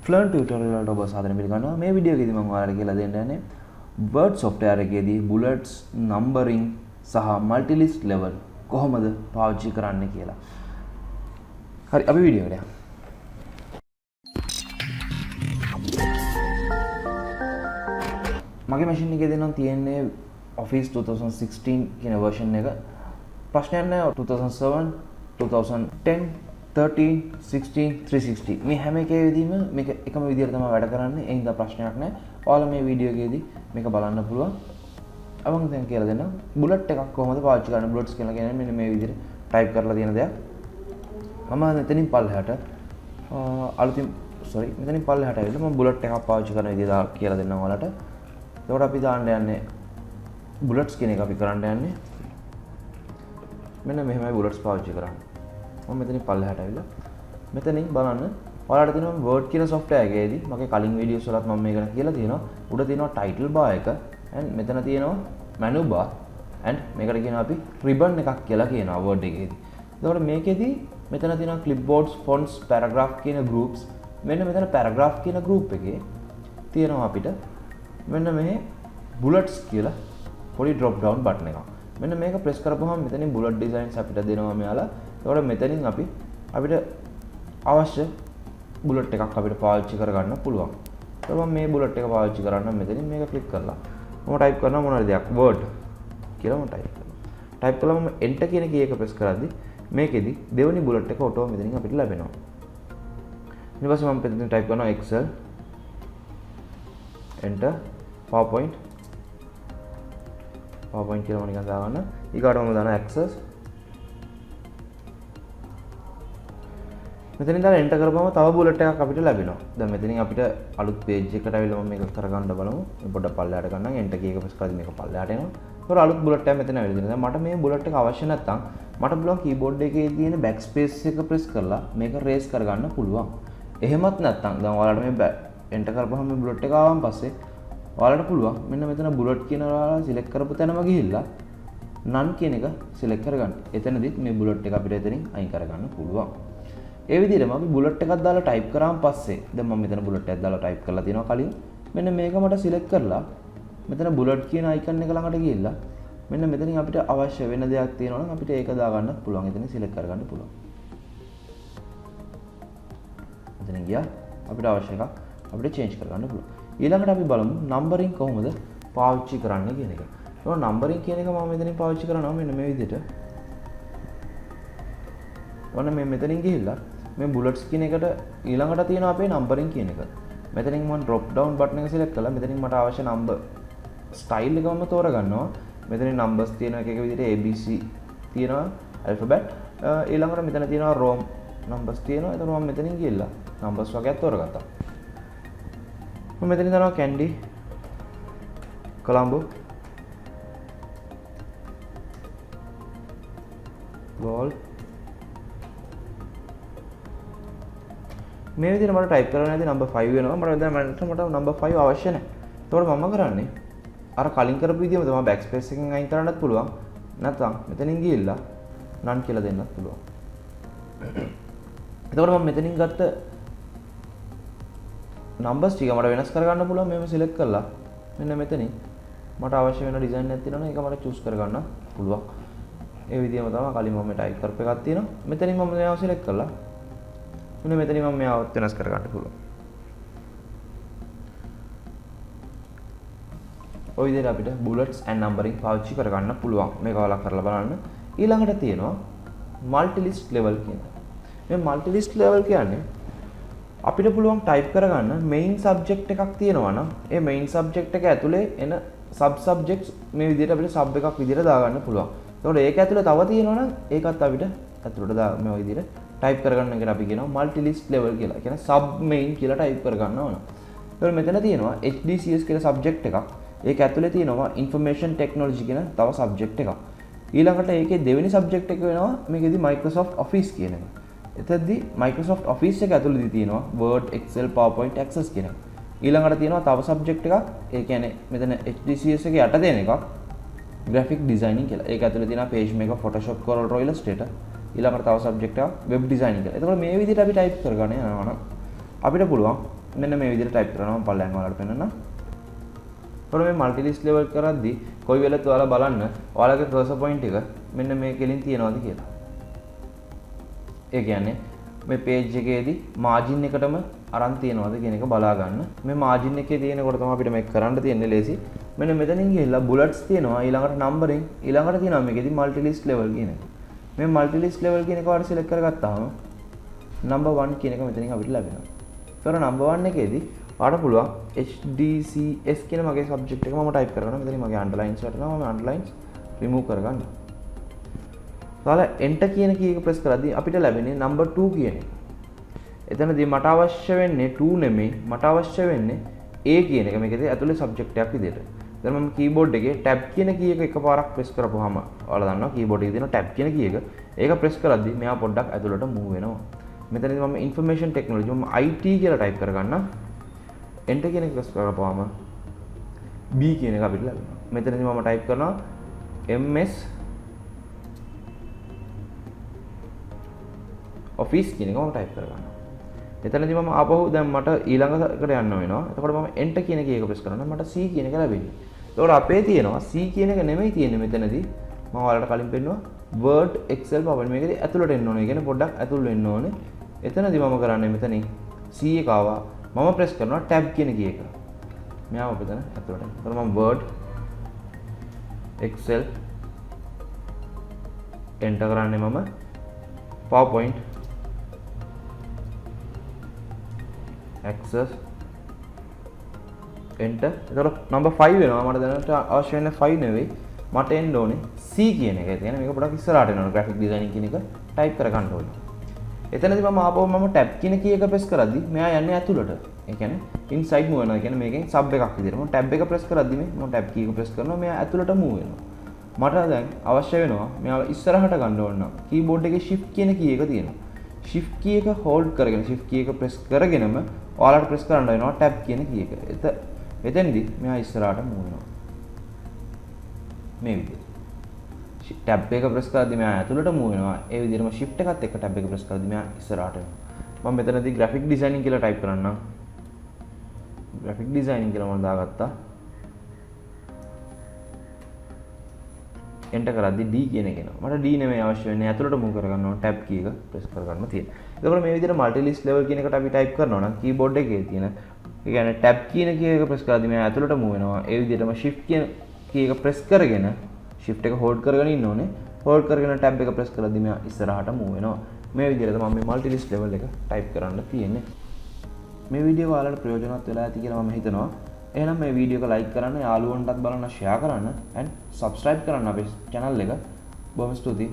Flearn tutorial වලට ඔබ සාදරයෙන් පිළිගන්නවා. මේ වීඩියෝ එකේදී මම ඔයාලට කියලා දෙන්න යන්නේ Word software එකේදී bullets, numbering සහ multilist level කොහොමද පාවිච්චි කරන්න කියලා. හරි අපි වීඩියෝ එකට යමු. මගේ මැෂින් එකේ දෙනම් තියෙන්නේ Office 2016 කියන version එක. ප්‍රශ්නයක් නැහැ 2007, 2010, 13, 16, 360 මේ හැම එකේදීම මේක එකම විදිහට තමයි වැඩ කරන්නේ. ඒ හින්දා ප්‍රශ්නයක් නැහැ. ඔයාලා මේ වීඩියෝ එකේදී මේක බලන්න පුළුවන්. මම දැන් කියලා දෙන්නම් බුලට් එකක් කොහොමද පාවිච්චි කරන්නේ. බුලට්ස් කියලා කියන්නේ මෙන්න මේ විදිහට ටයිප් කරලා තියෙන දෙයක්. මම මෙතනින් පල්ලෙහාට මෙතනින් පල්ලෙහාට ඇවිල්ලා මම බුලට් එකක් පාවිච්චි කරන විදිහ කියලා දෙන්නම් ඔයාලට. එතකොට අපි දාන්න යන්නේ බුලට්ස් කියන එක අපි කරන්න යන්නේ. මෙන්න මෙහෙමයි බුලට්ස් පාවිච්චි කරන්නේ. මම මෙතනින් පල්ලෙහාට ඇවිල්ලා මෙතනින් බලන්න ඔයාලට තියෙනවා Word කියන software එකේදී මගේ කලින් වීඩියෝස් වලත් මම මේක කියලා තියෙනවා. උඩ තියෙනවා title bar එක and මෙතන තියෙනවා menu bar and මේකට කියනවා අපි ribbon එකක් කියලා කියනවා Word එකේදී. එතකොට මේකෙදී මෙතන තියෙනවා clipboards, fonts, paragraph කියන groups. මෙන්න මෙතන paragraph කියන group එකේ තියෙනවා අපිට මෙන්න මේ bullets කියලා පොඩි drop down button එකක්. මෙන්න මේක press කරපුවහම මෙතනින් bullet designs අපිට දෙනවා මෙයාලා. එතකොට මෙතනින් අපිට අවශ්‍ය bullet එකක් අපිට පාවිච්චි කරගන්න පුළුවන්. එතකොට මම මේ bullet එක පාවිච්චි කරන්න මෙතනින් මේක click කරලා මම type කරනවා මොනවාද දෙයක් word කියලා මම type කරනවා. type කළාම මම enter කියන key එක press කරද්දි මේකෙදි දෙවෙනි bullet එක ඔටෝ මෙතනින් අපිට ලැබෙනවා. ඊට පස්සේ මම මෙතනින් type කරනවා excel enter PowerPoint කියලා මම නිකන් දාගන්න. ඊගාට මම දානවා access. මෙතනින් දාලා enter කරපුවම තව bullet එකක් අපිට ලැබෙනවා. දැන් මෙතනින් අපිට අලුත් page එකකට ඇවිල්ලා මම මේක කරගන්න බලමු. මේ පොඩ්ඩක් පල්ලෙහාට ගන්නම්. enter key එක press කරද්දි මේක පල්ලෙහාට එනවා. ඒතකොට අලුත් bullet එකක් මෙතන ඇවිල්ලා තියෙනවා. මට මේ bullet එක අවශ්‍ය නැත්නම් මට පුළුවන් keyboard එකේ තියෙන backspace එක press කරලා මේක erase කරගන්න පුළුවන්. එහෙමත් නැත්නම් දැන් ඔයාලට මේ enter කරපුවම මේ bullet එක ආවම පස්සේ ඔයාලට පුළුවන් මෙන්න මෙතන bullet කියන ඔයාලා select කරපු තැනම ගිහිල්ලා none කියන එක select කරගන්න. එතනදිත් මේ bullet එක අපිට එතනින් අයින් කරගන්න පුළුවන්. ඒ විදිහටම අපි bullet එකක් දාලා type කරාම පස්සේ දැන් මම මෙතන bullet එකක් දාලා type කරලා තියෙනවා කලින්. මෙන්න මේක මට select කරලා මෙතන bullet කියන icon එක ළඟට ගිහිල්ලා මෙන්න මෙතනින් අපිට අවශ්‍ය වෙන දෙයක් තියෙනවා නම් අපිට ඒක දාගන්න පුළුවන්. එතනින් select කරගන්න පුළුවන්. එතන ගියා අපිට අවශ්‍ය එකක් අපිට change කරගන්න පුළුවන්. ඊළඟට අපි බලමු numbering කොහොමද පාවිච්චි කරන්න කියන එක. ඒක numbering කියන එක මම මෙතනින් පාවිච්චි කරනවා මෙන්න මේ විදිහට. ඔන්න මේ මෙතනින් ගිහිල්ලා මේ bullets කියන එකට ඊළඟට තියෙනවා අපේ numbering කියන එක. මෙතනින් මම drop down button එක select කළා. මෙතනින් මට අවශ්‍ය number style එක මම තෝරගන්නවා. මෙතනින් numbers තියෙනවා එක එක විදිහට ABC තියෙනවා alphabet. ඊළඟට මෙතන තියෙනවා row numbers තියෙනවා. එතකොට මම මෙතනින් ගිහිල්ලා numbers වගේක් තෝරගත්තා. මම මෙතනින් දානවා candy Colombo ball මේ විදිහට මට type කරන්න ඇති number 5 වෙනවා. මට number 5 අවශ්‍ය නැහැ. ඒතකොට මම කරන්නේ අර කලින් කරපු විදිහම තමයි backspace එකෙන් අයින් කරන්නත් පුළුවන්. නැත්නම් මෙතනින් ගිහිල්ලා none කියලා දෙන්නත් පුළුවන්. එතකොට මම මෙතනින් ගත්ත numbers ටික මට වෙනස් කරගන්න පුළුවන්. මේව select කරලා මෙන්න මෙතනින් මට අවශ්‍ය වෙන design එකක් තියෙනවා. ඒක මට choose කරගන්න පුළුවන්. ඒ විදිහම තමයි කලින් මම type කරපු එකක් තියෙනවා. මෙතනින් මම මේව select කරලා මෙන්න මෙතනින් මම මේව වෙනස් කරගන්න පුළුවන්. ඔය විදිහට අපිට bullets and numbering පාවිච්චි කරගන්න පුළුවන්. මේක ඔයාලා කරලා බලන්න. ඊළඟට තියෙනවා multilist level කියන එක. මේ multilist level කියන්නේ අපිට පුළුවන් type කරගන්න main subject එකක් තියෙනවා නම් ඒ main subject එක ඇතුලේ එන sub subjects මේ විදිහට අපිට sub එකක් විදිහට දාගන්න පුළුවන්. ඒතකොට ඒක ඇතුලේ තව තියෙනවා නම් ඒකත් අපිට ඇතුලට දා මේ විදිහට type කරගන්න එකට අපි කියනවා multilist level කියලා. කියන්නේ sub main කියලා type කරගන්න ඕන. ඒතකොට මෙතන තියෙනවා HDCS කියලා subject එකක්. ඒක ඇතුලේ තියෙනවා information technology කියන තව subject එකක්. ඊළඟට ඒකේ දෙවෙනි subject එක වෙනවා මේකෙදි Microsoft Office කියන එක. එතෙන්දී Microsoft Office එක ඇතුළේදී තියෙනවා Word, Excel, PowerPoint, Access කියන එක. ඊළඟට තියෙනවා තව subject එකක්. ඒ කියන්නේ මෙතන HDCS එකේ යට දෙන එකක් graphic designing කියලා. ඒක ඇතුළේ තියෙනවා page maker, Photoshop, Corel Draw, Illustrator. ඊළඟට තව subject එකක් web designing කියලා. එතකොට මේ විදිහට අපි type කරගන්න යනවා නම් අපිට පුළුවන් මෙන්න මේ විදිහට ටයිප් කරනවා මම පල්ලෙහාම ඔයාලට පෙන්නන්න. එතකොට මේ මල්ටි ලිස්ට් ලෙවල් කරද්දී කොයි වෙලත් ඔයාලා බලන්න ඔයාලගේ කර්සර් පොයින්ට් එක මෙන්න මේ කෙලින් තියනවාද කියලා. ඒ කියන්නේ මේ page එකේදී margin එකටම අරන් තියනවාද කියන එක බලා ගන්න. මේ margin එකේ තියෙනකොට තමයි අපිට මේක කරන්න තියෙන්නේ ලේසි. මෙන්න මෙතනින් ගිහිල්ලා bullets තියෙනවා ඊළඟට numbering ඊළඟට තියෙනවා මේකේදී multi list level කියන එක. මේ multi list level කියන එක ඔයාලා select කරගත්තාම number 1 කියන එක මෙතනින් අපිට ලැබෙනවා. ඒතර number 1 එකේදී ඔයාලට පුළුවන් HDCS කියන මගේ subject එක මම type කරගන්න. මෙතනින් මගේ underlines වටනවා මම underlines remove කරගන්න. ඔයාලා enter කියන key එක press කරද්දී අපිට ලැබෙන්නේ number 2 කියන එක. එතනදී මට අවශ්‍ය වෙන්නේ 2 නෙමෙයි මට අවශ්‍ය වෙන්නේ A කියන එක මේකේ ඇතුලේ subject එකක් විදිහට. දැන් මම keyboard එකේ tab කියන key එක එකපාරක් press කරපුවාම ඔයාලා දන්නවා keyboard එකේ තියෙන tab කියන key එක. ඒක press කරද්දී මෙයා පොඩ්ඩක් ඇතුලට move වෙනවා. මෙතනදී මම information technology මම IT කියලා type කරගන්න. enter කියන එක press කරපුවාම B කියන එක අපිට ලැබෙනවා. මෙතනදී මම type කරනවා MS office කියන එක මම type කරගන්නවා. එතනදී මම ආපහු දැන් මට ඊළඟ එකට යන්න වෙනවා. එතකොට මම enter කියන එක press කරනවා. මට C කියන එක ලැබෙන්නේ. එතකොට අපේ තියෙනවා C කියන එක නෙමෙයි තියෙන්නේ මෙතනදී. මම ඔයාලට කලින් පෙන්නුවා Word Excel PowerPoint මේකදී ඇතුළට එන්න ඕනේ. ඒ කියන්නේ පොඩ්ඩක් ඇතුල් වෙන්න ඕනේ. එතනදී මම කරන්නේ මෙතනින් C එක ආවා. මම press කරනවා tab කියන key එක. මෙයාම අපිට ඇතුළට. එතකොට මම Word Excel enter කරන්නේ මම PowerPoint access enter. එතකොට number 5 වෙනවා. මට දැනට අවශ්‍ය වෙන්නේ 5 නෙවෙයි. මට එන්න ඕනේ C කියන එක. ඒ කියන්නේ මේක පොඩක් ඉස්සරහට එනවා. graphic designing කියන එක type කර ගන්න ඕනේ. එතනදී මම ආපහු මම tab කියන key එක press කරද්දි මෙයා යන්නේ ඇතුළට. ඒ කියන්නේ inside move වෙනවා. ඒ කියන්නේ මේකෙන් sub එකක් විදියට. මම tab එක press කරද්දි මම tab key එක press කරනවා. මෙයා ඇතුළට move වෙනවා. මට දැන් අවශ්‍ය වෙනවා මෙයා ඉස්සරහට ගන්න ඕන නම් keyboard එකේ shift කියන key එක තියෙනවා. shift key එක hold කරගෙන shift key එක press කරගෙනම ඔයාලට press කරන්න වෙනවා tab කියන key එක. එතෙන්දී මෙයා ඉස්සරහට move වෙනවා. මේ විදිහට. tab එක press කරද්දී මෙයා ඇතුළට move වෙනවා. ඒ විදිහටම shift එකත් එක්ක tab එක press කරද්දී මෙයා ඉස්සරහට එනවා. මම මෙතනදී graphic designing කියලා type කරන්නම්. graphic designing කියලා මම දාගත්තා. enter කරද්දී D කියන එක එනවා. මට D නෙමෙයි අවශ්‍ය වෙන්නේ ඇතුළට move කරගන්න ඕන tab key එක press කරගන්න තියෙනවා. එතකොට මේ විදිහට multi list level කියන එකට අපි type කරනවා නම් keyboard එකේ තියෙන ඒ කියන්නේ tab කියන key එක press කරද්දී මෙයා ඇතුළට move වෙනවා. ඒ විදිහටම shift කියන key එක press කරගෙන shift එක hold කරගෙන ඉන්න ඕනේ. hold කරගෙන tab එක press කරද්දී මෙයා ඉස්සරහට move වෙනවා. මේ විදිහට තමයි මේ multi list level එක type කරන්න තියෙන්නේ. මේ වීඩියෝ ඔයාලට ප්‍රයෝජනවත් වෙලා ඇති කියලා මම හිතනවා. එහෙනම් මේ වීඩියෝ එක like කරන්න, යාළුවන්ටත් බලන්න, share කරන්න and subscribe කරන්න අපේ channel එක. බොහොම ස්තුතියි.